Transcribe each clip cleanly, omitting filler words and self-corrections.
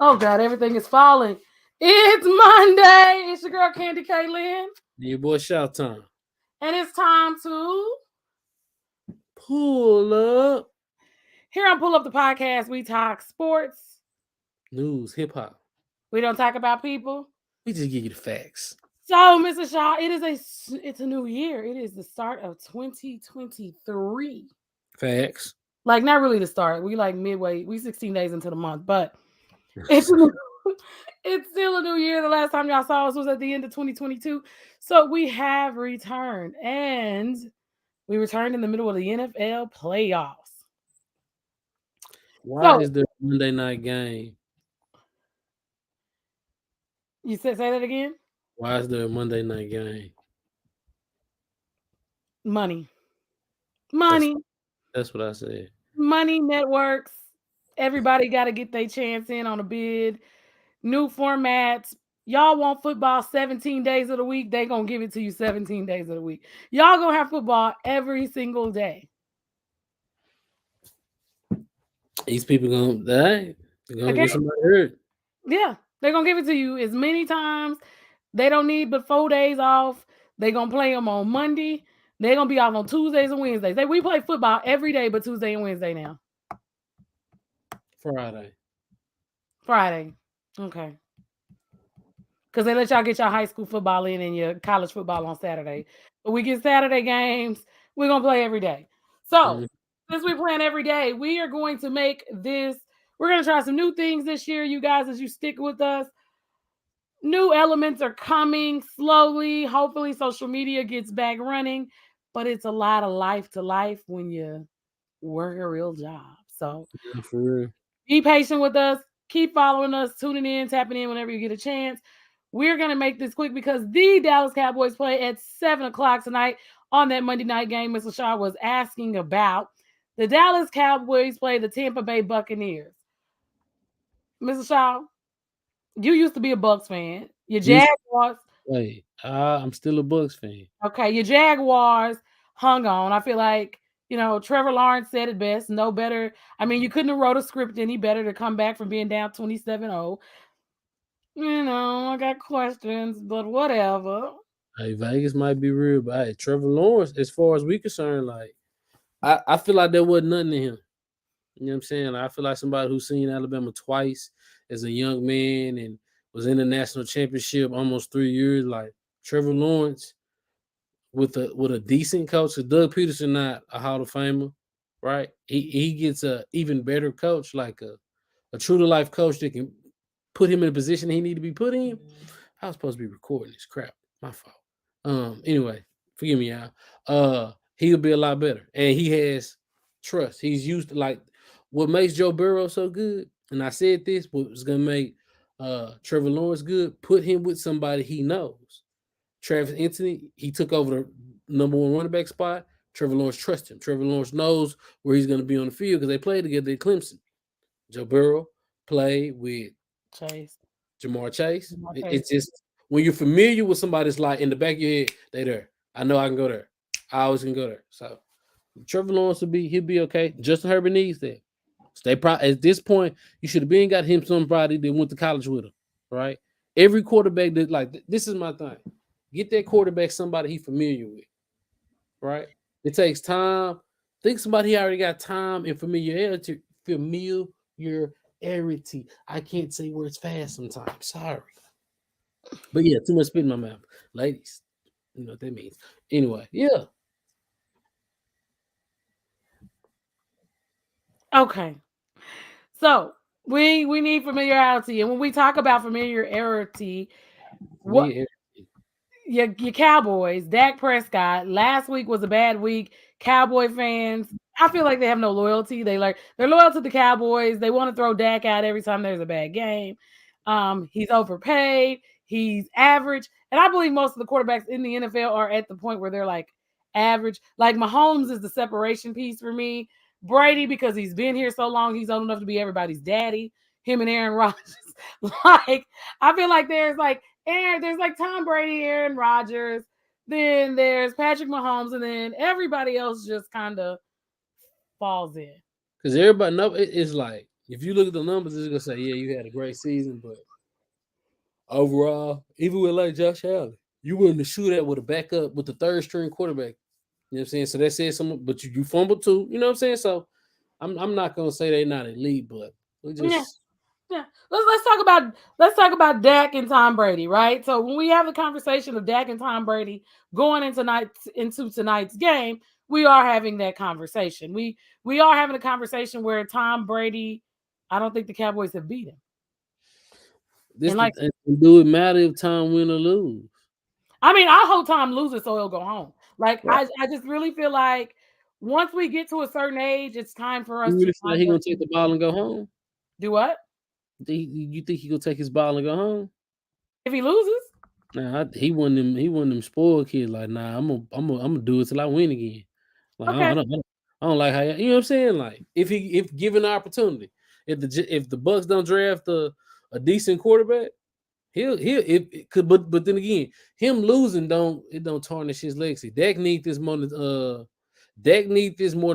Oh God, everything is falling. It's Monday. It's your girl Candy K. Lynn. Your boy Shout Time. And it's time to Pull up. here on Pull Up the Podcast. We talk sports. News, hip hop. We don't talk about people. We just give you the facts. So, Mr. Shaw, it's a new year. It is the start of 2023. Facts. Like not really the start. We like midway. We 16 days into the month, but it's it's still a new year. The last time y'all saw us was at the end of 2022. So we have returned, and we returned in the middle of the NFL playoffs. Why is there a Monday night game? You say that again? Why is there a Monday night game? Money. That's what I said. Money networks. Everybody got to get their chance in on a bid. New formats. Y'all want football 17 days of the week, they going to give it to you 17 days of the week. Y'all going to have football every single day. These people going to get somebody hurt. Yeah, they're going to give it to you as many times. They don't need but 4 days off. They're going to play them on Monday. They're going to be off on Tuesdays and Wednesdays. We play football every day but Tuesday and Wednesday now. Friday. Okay. Because they let y'all get your high school football in and your college football on Saturday. But we get Saturday games. We're going to play every day. So, since we're playing every day, we are going to make this. We're going to try some new things this year, you guys, as you stick with us. New elements are coming slowly. Hopefully, social media gets back running. But it's a lot of life to life when you work a real job. So, for real. Be patient with us. Keep following us, tuning in, tapping in whenever you get a chance. We're going to make this quick because the Dallas Cowboys play at 7 o'clock tonight on that Monday night game Mr. Shaw was asking about. The Dallas Cowboys play the Tampa Bay Buccaneers. Mr. Shaw, you used to be a Bucs fan. Your Jaguars. Wait, I'm still a Bucs fan. Okay, your Jaguars hung on. I feel like, Trevor Lawrence said it best. No better. I mean, you couldn't have wrote a script any better to come back from being down 27-0. I got questions, but whatever. Hey, Vegas might be real, but hey, Trevor Lawrence, as far as we concerned, like, I feel like there wasn't nothing in him. You know what I'm saying? I feel like somebody who's seen Alabama twice as a young man and was in the national championship almost 3 years, like Trevor Lawrence with a decent coach. Doug Peterson not a Hall of Famer, right? He gets a even better coach, like a true to life coach that can put him in a position he need to be put in. I was supposed to be recording this crap. My fault. Anyway, forgive me, y'all. He'll be a lot better. And he has trust. He's used to, like, what makes Joe Burrow so good, and I said this, what was gonna make Trevor Lawrence good, put him with somebody he knows. Travis Etienne, he took over the number one running back spot. Trevor Lawrence trusts him. Trevor Lawrence knows where he's going to be on the field because they played together at Clemson. Joe Burrow played with Jamar Chase. It's just when you're familiar with somebody that's like in the back of your head, they there. I know I can go there. I always can go there. So Trevor Lawrence he'll be okay. Justin Herbert needs that. So at this point, you should have been got him somebody that went to college with him, right? Every quarterback that, like, this is my thing. Get that quarterback somebody he's familiar with, right? It takes time. Think somebody he already got time and familiarity. I can't say words fast sometimes. Sorry. But yeah, too much spit in my mouth. Ladies, you know what that means. Anyway, yeah. Okay. So we need familiarity. And when we talk about familiarity, your Cowboys, Dak Prescott, last week was a bad week. Cowboy fans, I feel like they have no loyalty. They're loyal to the Cowboys. They want to throw Dak out every time there's a bad game. He's overpaid. He's average. And I believe most of the quarterbacks in the NFL are at the point where they're like average. Like Mahomes is the separation piece for me. Brady, because he's been here so long, he's old enough to be everybody's daddy. Him and Aaron Rodgers. Like, I feel like there's like Tom Brady, Aaron Rodgers, then there's Patrick Mahomes, and then everybody else just kind of falls in. Because everybody knows it's like If you look at the numbers, it's gonna say, yeah, you had a great season, but overall, even with like Josh Allen, you wouldn't shoot at with a backup with the third string quarterback. You know what I'm saying? So that says something, but you fumbled too. You know what I'm saying? So I'm not gonna say they're not elite, but we Yeah. just Yeah. Let's talk about Dak and Tom Brady, right? So when we have the conversation of Dak and Tom Brady going into tonight's game, we are having that conversation. We are having a conversation where Tom Brady, I don't think the Cowboys have beat him. this And the like and do it matter if Tom win or lose? I mean, I hope Tom loses so he'll go home. Like Right. I just really feel like once we get to a certain age, it's time for You us to really feel like kind he of gonna take the ball and go home? do what? You think he gonna take his ball and go home? If he loses? Nah, he one of them. He one of them spoiled kids. Like, nah, I'm gonna do it till I win again. Like, Okay. I don't like how you know what I'm saying. Like, if given the opportunity, if the Bucks don't draft a decent quarterback, he'll it could. But then again, him losing don't tarnish his legacy. Dak need this more than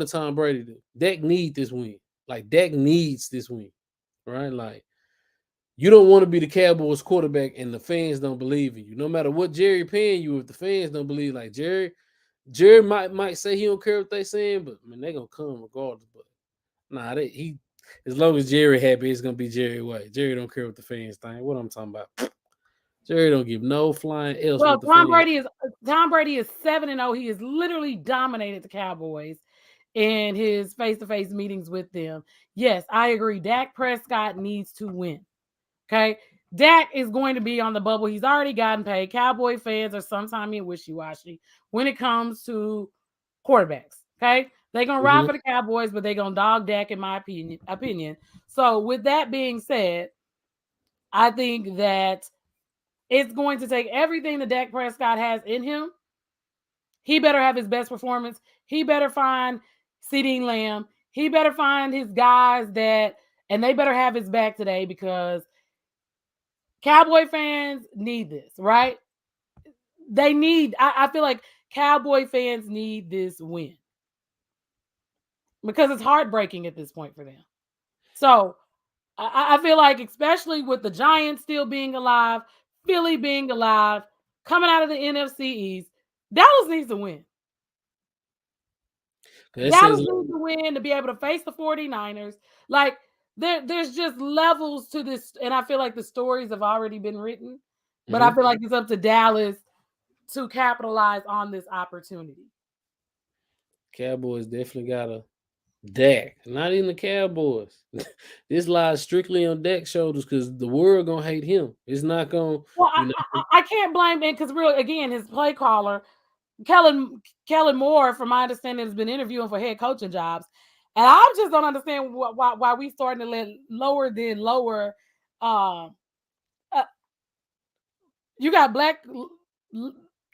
Tom Brady do. Dak need this win. Like Dak needs this win, right? Like you don't want to be the Cowboys quarterback and the fans don't believe in you. No matter what Jerry paying you, if the fans don't believe, like Jerry might say he don't care what they saying, but I mean they gonna come regardless. But nah, he as long as Jerry happy, it's gonna be Jerry way. Jerry don't care what the fans think. What I'm talking about. Jerry don't give no flying else Well, what the fans. Tom Brady is 7-0. He has literally dominated the Cowboys in his face-to-face meetings with them. Yes, I agree. Dak Prescott needs to win. Okay. Dak is going to be on the bubble. He's already gotten paid. Cowboy fans are sometimes wishy-washy when it comes to quarterbacks. Okay. They're gonna ride Mhm. for the Cowboys, but they're gonna dog Dak, in my opinion. So with that being said, I think that it's going to take everything that Dak Prescott has in him. He better have his best performance. He better find CeeDee Lamb. He better find his guys and they better have his back today because Cowboy fans need this, right? I feel like Cowboy fans need this win because it's heartbreaking at this point for them. So I feel like, especially with the Giants still being alive, Philly being alive, coming out of the NFC East, Dallas needs to win. That says Dallas needs to win to be able to face the 49ers. Like, there's just levels to this, and I feel like the stories have already been written, but I mhm. feel like it's up to Dallas to capitalize on this opportunity. Cowboys definitely got a Dak, not even the Cowboys. This lies strictly on Dak's shoulders because the world gonna hate him. It's not gonna, Well, you know. I can't blame him because real again, his play caller, Kellen Moore, from my understanding, has been interviewing for head coaching jobs, and I just don't understand why we starting to let lower. Um, uh, you got black.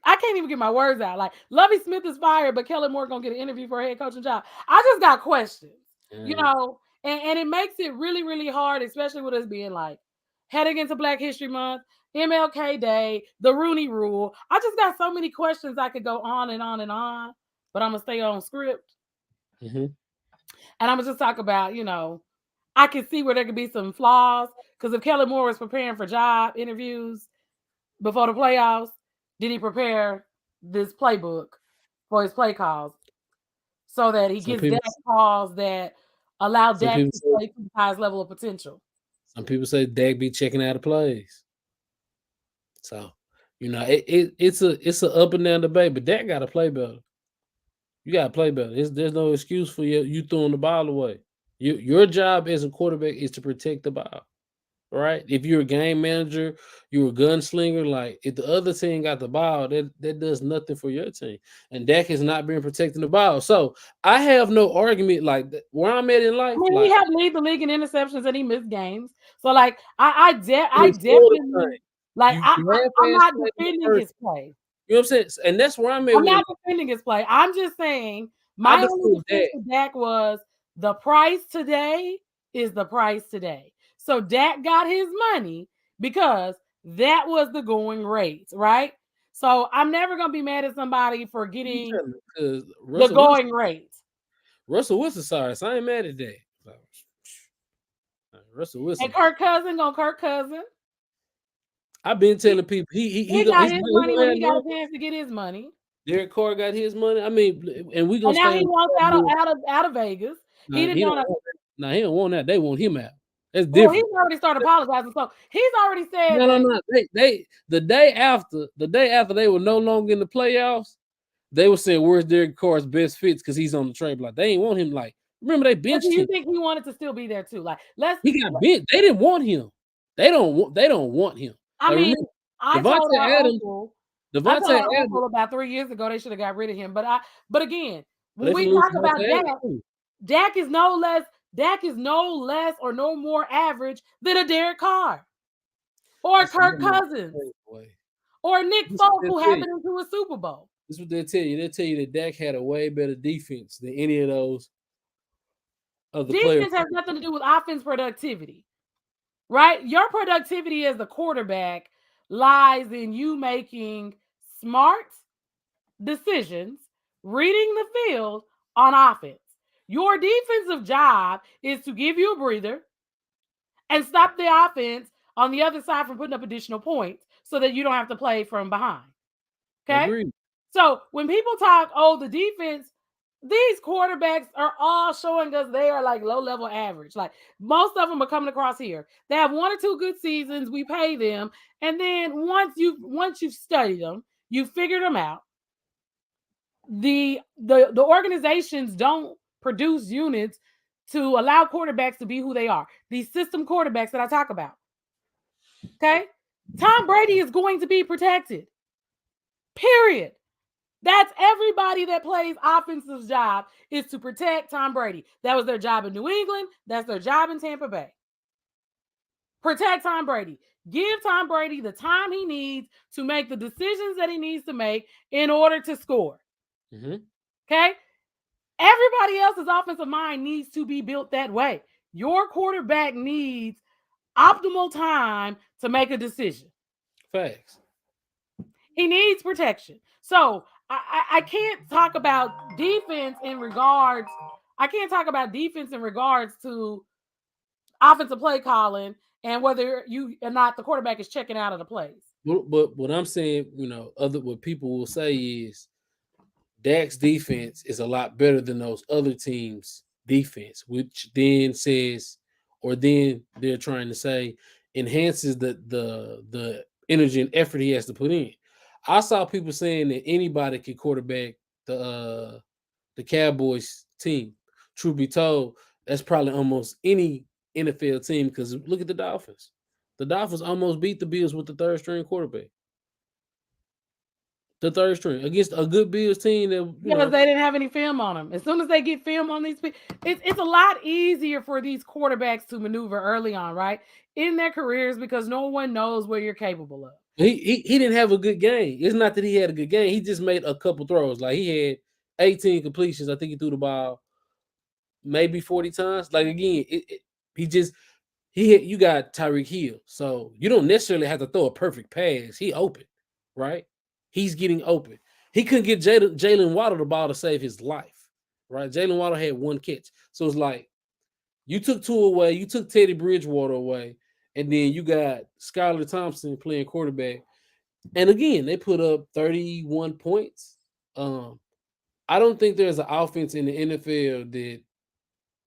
I can't even get my words out. Like Lovey Smith is fired, but Kellen Moore gonna get an interview for a head coaching job. I just got questions, Uh, and it makes it really, really hard, especially with us being like heading into Black History Month, MLK Day, the Rooney Rule. I just got so many questions I could go on and on and on, but I'm gonna stay on script mhm. and I'm gonna just talk about, I can see where there could be some flaws because if Kellen Moore was preparing for job interviews before the playoffs, did he prepare this playbook for his play calls so that he Some gives people, Dak calls that allow some Dak people to say, play to the highest level of potential? Dak be checking out of plays. So, it's a up and down debate, but Dak got to play better. You got to play better. There's no excuse for you throwing the ball away. Your job as a quarterback is to protect the ball. Right? If you're a game manager, you're a gunslinger. Like if the other team got the ball, that does nothing for your team. And Dak has not been protecting the ball. So I have no argument like that. Where I'm at in I life. mean, he Like helped lead the league in interceptions and he missed games. So like I it's all the definitely thing. like You I'm half-ass not play in the defending first. his play. You know what I'm saying? And that's where I'm at I'm with not it. defending his play. I'm just saying I my only defend defense Dak. of Dak was the price today is the price today. So Dak got his money because that was the going rate, right? So I'm never gonna be mad at somebody for getting Because the going rate. Russell Wilson, sorry, so I ain't mad at that. So, Russell And Wilson. Kirk Cousin gonna Kirk Cousin. I've been He, telling people he he go got he's his he money gonna when have he got a numbers. chance to get his money. Derek Carr got his money. I mean, and we gonna And now stay he on wants the Cowboys. out of Vegas. He Nah, didn't he don't want to. want that. Nah, he don't want that. They want him out. That's Well, he's different. already started apologizing. So he's already said No, no, that. no. They the day after they were no longer in the playoffs, they were saying where's Derek Carr's best fits because he's on the trade block. They ain't want him. Like, remember they But do benched you him. think he wanted to still be there too? Like, He got benched. They didn't want him. They don't want him. I Like, mean, remember Devontae Adams. I told Devontae our Adams. uncle about 3 years ago they should have got rid of him. But again, when They we finna lose talk about Devontae Adams Dak, too. Dak is no less or no more average than a Derek Carr or That's Kirk another Cousins way. or Nick This is Folk, what who they tell you. happened into a Super Bowl. This is what they tell you. They tell you that Dak had a way better defense than any of those other players. Defense has nothing to do with offense productivity, right? Your productivity as a quarterback lies in you making smart decisions, reading the field on offense. Your defensive job is to give you a breather and stop the offense on the other side from putting up additional points so that you don't have to play from behind. Okay? Agreed. So when people talk, oh, the defense, these quarterbacks are all showing us they are like low level average. Like most of them are coming across here. They have 1 or 2 good seasons. We pay them, and then once you've studied them, you figured them out. The organizations don't produce units to allow quarterbacks to be who they are. These system quarterbacks that I talk about. Okay? Tom Brady is going to be protected. Period. That's everybody that plays offensive job is to protect Tom Brady. That was their job in New England. That's their job in Tampa Bay. Protect Tom Brady. Give Tom Brady the time he needs to make the decisions that he needs to make in order to score. Mm-hmm. Okay? Everybody else's offensive mind needs to be built that way. Your quarterback needs optimal time to make a decision. Facts. He needs protection. So I can't talk about defense in regards. I can't talk about defense in regards to offensive play calling and whether you or not the quarterback is checking out of the plays. But what I'm saying, what people will say is Dak's defense is a lot better than those other teams' defense, which then says, or then they're trying to say, enhances the energy and effort he has to put in. I saw people saying that anybody could quarterback the Cowboys team. Truth be told, that's probably almost any NFL team because look at the Dolphins. The Dolphins almost beat the Bills with the third string quarterback. The third string against a good Bills team that Because they didn't have any film on them. As soon as they get film on these people, it's a lot easier for these quarterbacks to maneuver early on, right? In their careers because no one knows what you're capable of. He didn't have a good game. It's not that he had a good game. He just made a couple throws. Like he had 18 completions. I think he threw the ball maybe 40 times. Like again, you got Tyreek Hill, so you don't necessarily have to throw a perfect pass. He open, right? He's getting open. He couldn't get Jalen Waddle the ball to save his life, right? Jalen Waddle had 1 catch, so it's like you took 2 away, you took Teddy Bridgewater away, and then you got Skylar Thompson playing quarterback. And again, they put up 31 points. I don't think there's an offense in the NFL that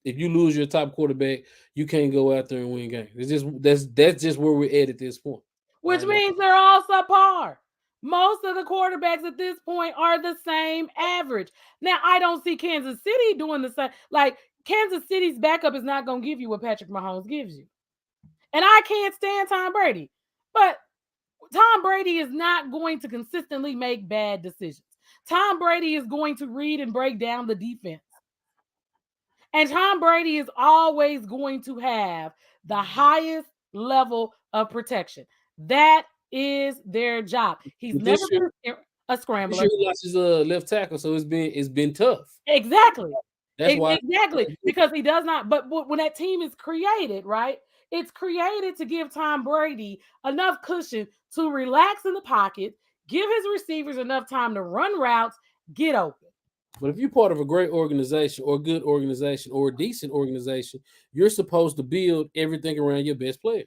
if you lose your top quarterback, you can't go out there and win games. It's just that's just where we're at this point. Which means they're all subpar. Most of the quarterbacks at this point are the same average. Now, I don't see Kansas City doing the same. Like, Kansas City's backup is not going to give you what Patrick Mahomes gives you. And I can't stand Tom Brady. But Tom Brady is not going to consistently make bad decisions. Tom Brady is going to read and break down the defense. And Tom Brady is always going to have the highest level of protection. That is their job. He's But never been a this scrambler. year he lost his left tackle, so it's been tough. Exactly. That's why Exactly. Because he does not, but when that team is created, right? It's created to give Tom Brady enough cushion to relax in the pocket, give his receivers enough time to run routes, get open. But if you're part of a great organization or a good organization or a decent organization, you're supposed to build everything around your best player.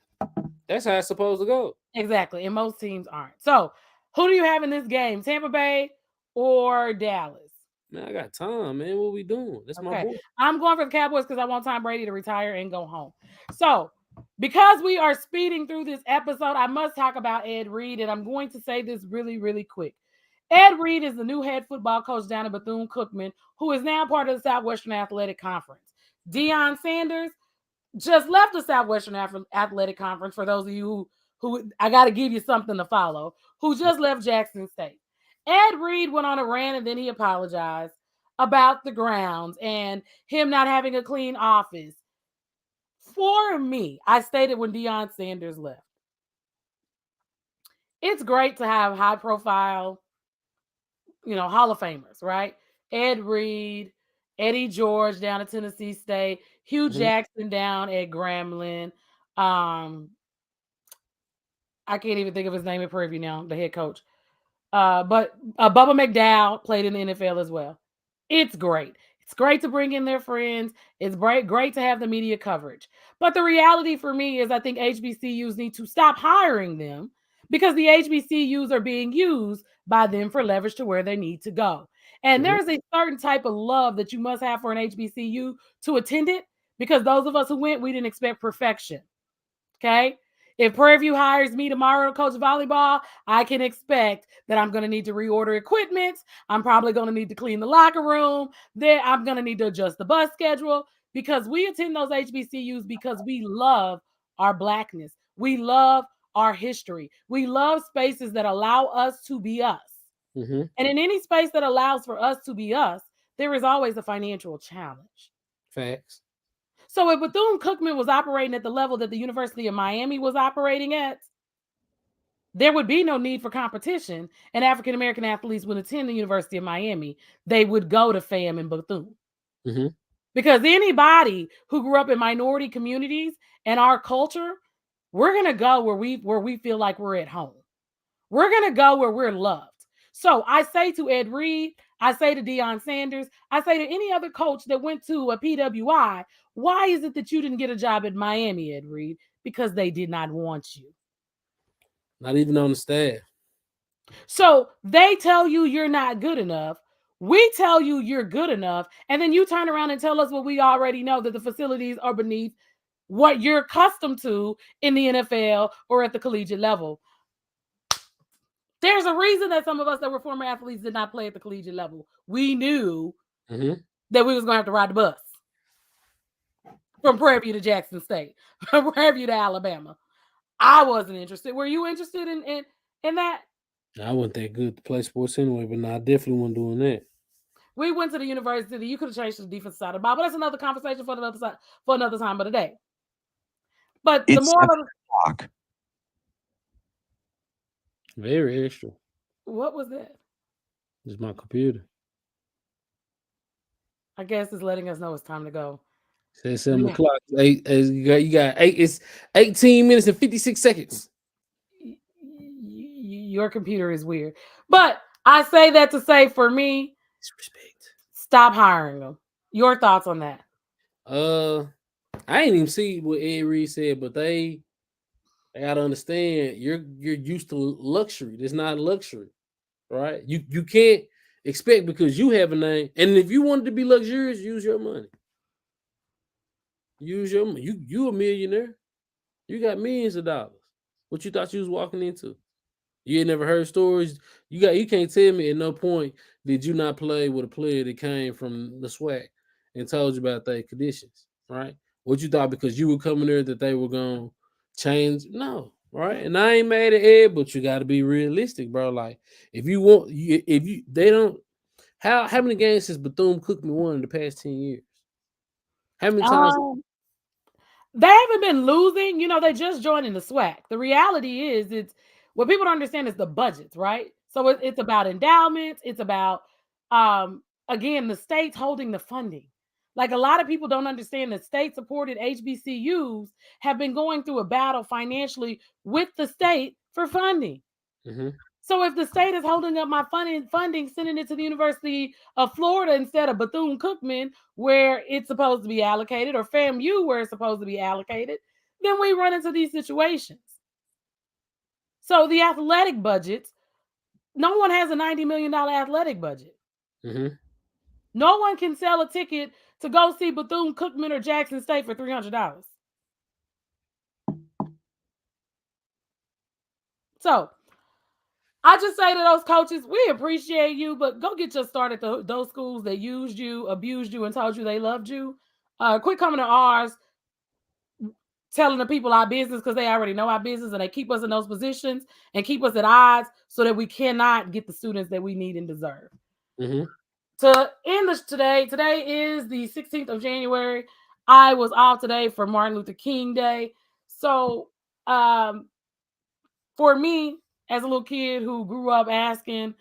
That's how it's supposed to go. Exactly. And most teams aren't. So, who do you have in this game? Tampa Bay or Dallas? Man, I got time, man. What we doing? That's my Okay. boy. I'm going for the Cowboys because I want Tom Brady to retire and go home. So, because we are speeding through this episode, I must talk about Ed Reed. And I'm going to say this really, really quick. Ed Reed is the new head football coach down at Bethune-Cookman, who is now part of the Southwestern Athletic Conference. Deion Sanders just left the Southwestern Athletic Conference. For those of you who I got to give you something to follow, who just left Jackson State. Ed Reed went on a rant and then he apologized about the grounds and him not having a clean office. For me, I stated when Deion Sanders left, it's great to have high profile, Hall of Famers, right? Ed Reed, Eddie George down at Tennessee State, Hugh Mhm. Jackson down at Grambling. Um, I can't even think of his name at Prairie View now, the head coach. But Bubba McDowell played in the NFL as well. It's great. It's great to bring in their friends. It's great to have the media coverage. But the reality for me is I think HBCUs need to stop hiring them because the HBCUs are being used by them for leverage to where they need to go. And Mhm. there's a certain type of love that you must have for an HBCU to attend it because those of us who went, we didn't expect perfection. Okay. If Prairie View hires me tomorrow to coach volleyball, I can expect that I'm going to need to reorder equipment. I'm probably going to need to clean the locker room. Then I'm going to need to adjust the bus schedule because we attend those HBCUs because we love our blackness. We love our history. We love spaces that allow us to be us. Mhm. And in any space that allows for us to be us, there is always a financial challenge. Facts. So if Bethune Cookman was operating at the level that the University of Miami was operating at, there would be no need for competition, and African American athletes would attend the University of Miami. They would go to FAM and Bethune. Mhm. Because anybody who grew up in minority communities and our culture, we're gonna go where we feel like we're at home. We're gonna go where we're loved. So I say to Ed Reed, I say to Deion Sanders, I say to any other coach that went to a PWI, why is it that you didn't get a job at Miami, Ed Reed? Because they did not want you. Not even on the staff. So they tell you you're not good enough. We tell you you're good enough. And then you turn around and tell us what we already know that the facilities are beneath what you're accustomed to in the NFL or at the collegiate level. There's a reason that some of us that were former athletes did not play at the collegiate level. We knew Mhm. that we was going to have to ride the bus from Prairie View to Jackson State, from Prairie View to Alabama. I wasn't interested. Were you interested in that? I wasn't that good to play sports anyway, but nah, I definitely wasn't doing that. We went to the university. You could have changed to the defense side of the ball, but that's another conversation for another side, for another time of the day. But the It's 7 moral of o'clock. Very extra. what was that? It's my computer. I guess it's letting us know it's time to go. Says We 7 o'clock. You got eight. It's 18 minutes and 56 seconds. your computer is weird, but I say that to say for me, Disrespect. stop hiring them. Your thoughts on that? Uh, I ain't even see what Ed Reed said, but they gotta understand you're used to luxury. It's not luxury, right? You can't expect because you have a name, and if you wanted to be luxurious, use your money. Use your money. You a millionaire. You got millions of dollars. What you thought you was walking into? You ain't never heard stories. You can't tell me at no point did you not play with a player that came from the SWAC and told you about their conditions, right? What you thought because you were coming there that they were gonna change? No, right? And I ain't mad at Ed, but you got to be realistic, bro. Like if you want, if you they don't. How many games has Bethune Cookman won in the past 10 years? How many times? Um, They haven't been losing. They just joined in the SWAC. The reality is, it's what people don't understand is the budgets, right? So it's about endowments. It's about, again, the states holding the funding. Like a lot of people don't understand that state supported HBCUs have been going through a battle financially with the state for funding. Mhm. So if the state is holding up my funding, sending it to the University of Florida instead of Bethune-Cookman, where it's supposed to be allocated, or FAMU, where it's supposed to be allocated, then we run into these situations. So the athletic budgets, no one has a $90 million athletic budget. Mm-hmm. No one can sell a ticket to go see Bethune-Cookman or Jackson State for $300. So I just say to those coaches, we appreciate you, but go get your start at those schools that used you, abused you, and told you they loved you. Quit coming to ours, telling the people our business because they already know our business and they keep us in those positions and keep us at odds so that we cannot get the students that we need and deserve. Mm-hmm. To end this today is the 16th of January. I was off today for Martin Luther King Day. So for me, as a little kid who grew up asking,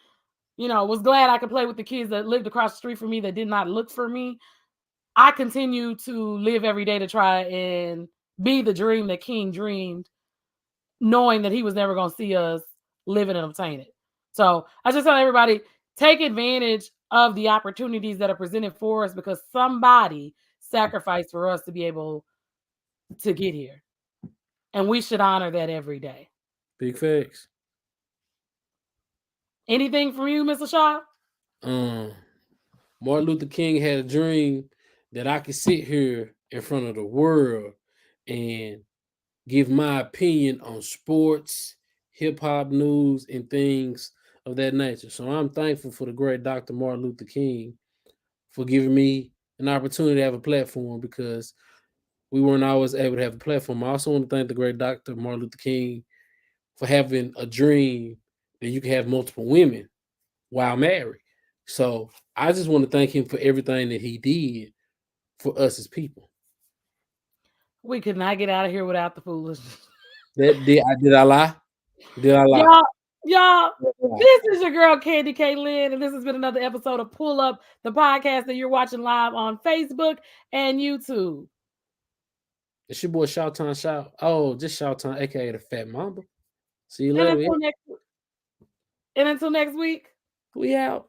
was glad I could play with the kids that lived across the street from me that did not look for me. I continue to live every day to try and be the dream that King dreamed, knowing that he was never going to see us living and obtain it. So I just tell everybody, take advantage of the opportunities that are presented for us because somebody sacrificed for us to be able to get here. And we should honor that every day. Big facts. Anything from you, Mr. Shaw? Um, Martin Luther King had a dream that I could sit here in front of the world and give my opinion on sports, hip hop news, and things of that nature. So I'm thankful for the great Dr. Martin Luther King for giving me an opportunity to have a platform because we weren't always able to have a platform. I also want to thank the great Dr. Martin Luther King for having a dream that you can have multiple women while married. So I just want to thank him for everything that he did for us as people. We could not get out of here without the foolishness. Did I lie? Did I lie? Y'all, Did I lie? this is your girl Candy K. Lynn, and this has been another episode of Pull Up, the podcast that you're watching live on Facebook and YouTube. It's your boy Shouton Shout. Oh, just Shouton, aka the Fat Mamba. See you And later. until next week. We out.